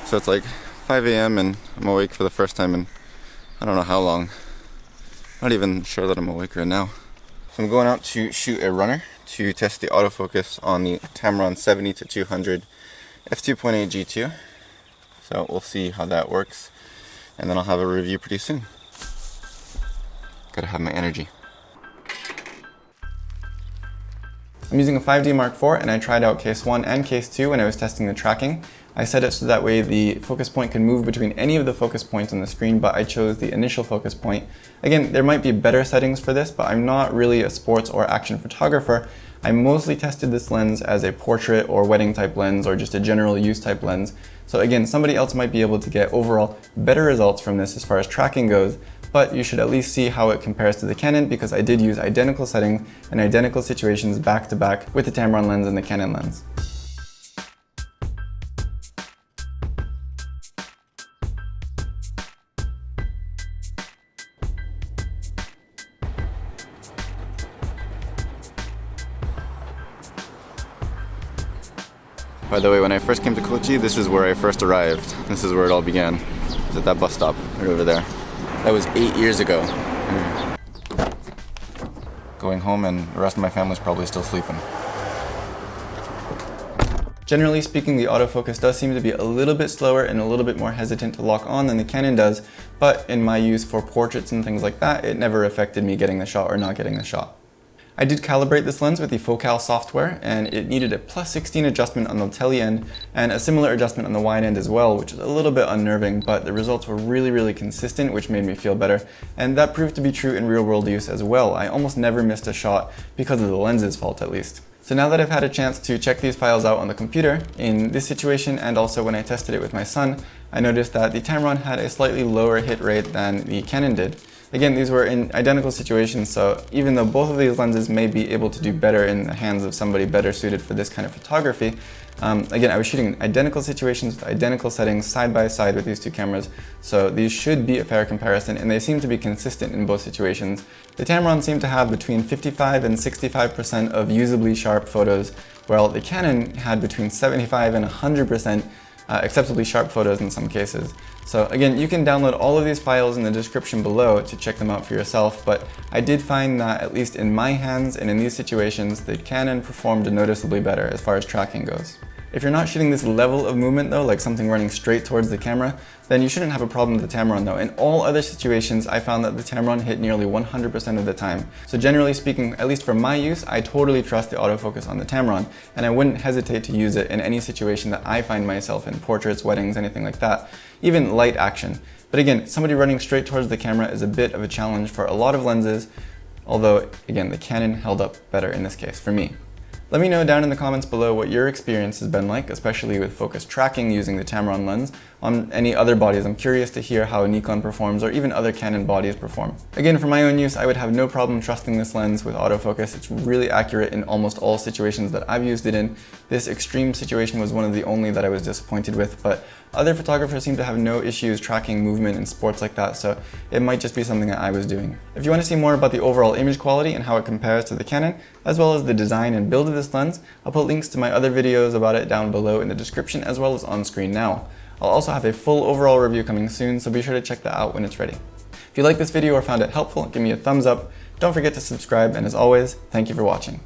So it's like 5 a.m. and I'm awake for the first time in I don't know how long. I'm not even sure that I'm awake right now. So I'm going out to shoot a runner to test the autofocus on the Tamron 70-200 f2.8 G2. So we'll see how that works, and then I'll have a review pretty soon. Gotta have my energy. I'm using a 5D Mark IV, and I tried out case 1 and case 2 when I was testing the tracking. I set it so that way the focus point can move between any of the focus points on the screen, but I chose the initial focus point. Again, there might be better settings for this, but I'm not really a sports or action photographer. I mostly tested this lens as a portrait or wedding type lens or just a general use type lens. So again, somebody else might be able to get overall better results from this as far as tracking goes, but you should at least see how it compares to the Canon, because I did use identical settings and identical situations back to back with the Tamron lens and the Canon lens. By the way, when I first came to Kochi, this is where I first arrived. This is where it all began. It was at that bus stop, right over there. That was 8 years ago. Going home, and the rest of my family's probably still sleeping. Generally speaking, the autofocus does seem to be a little bit slower and a little bit more hesitant to lock on than the Canon does, but in my use for portraits and things like that, it never affected me getting the shot or not getting the shot. I did calibrate this lens with the Focal software, and it needed a +16 adjustment on the tele end and a similar adjustment on the wide end as well, which is a little bit unnerving, but the results were really consistent, which made me feel better. And that proved to be true in real world use as well. I almost never missed a shot because of the lens's fault, at least. So now that I've had a chance to check these files out on the computer, in this situation and also when I tested it with my son, I noticed that the Tamron had a slightly lower hit rate than the Canon did. Again, these were in identical situations, so even though both of these lenses may be able to do better in the hands of somebody better suited for this kind of photography, again, I was shooting in identical situations with identical settings side by side with these two cameras, so these should be a fair comparison, and they seem to be consistent in both situations. The Tamron seemed to have between 55 and 65% of usably sharp photos, while the Canon had between 75 and 100% acceptably sharp photos in some cases. So again, you can download all of these files in the description below to check them out for yourself, but I did find that, at least in my hands and in these situations, the Canon performed noticeably better as far as tracking goes. If you're not shooting this level of movement though, like something running straight towards the camera, then you shouldn't have a problem with the Tamron though. In all other situations, I found that the Tamron hit nearly 100% of the time. So generally speaking, at least for my use, I totally trust the autofocus on the Tamron, and I wouldn't hesitate to use it in any situation that I find myself in: portraits, weddings, anything like that, even light action. But again, somebody running straight towards the camera is a bit of a challenge for a lot of lenses, although again, the Canon held up better in this case for me. Let me know down in the comments below what your experience has been like, especially with focus tracking using the Tamron lens. On any other bodies, I'm curious to hear how Nikon performs, or even other Canon bodies perform. Again, for my own use, I would have no problem trusting this lens with autofocus. It's really accurate in almost all situations that I've used it in. This extreme situation was one of the only that I was disappointed with, but other photographers seem to have no issues tracking movement in sports like that, so it might just be something that I was doing. If you want to see more about the overall image quality and how it compares to the Canon, as well as the design and build of this lens, I'll put links to my other videos about it down below in the description, as well as on screen now. I'll also have a full overall review coming soon, so be sure to check that out when it's ready. If you liked this video or found it helpful, give me a thumbs up. Don't forget to subscribe, and as always, thank you for watching.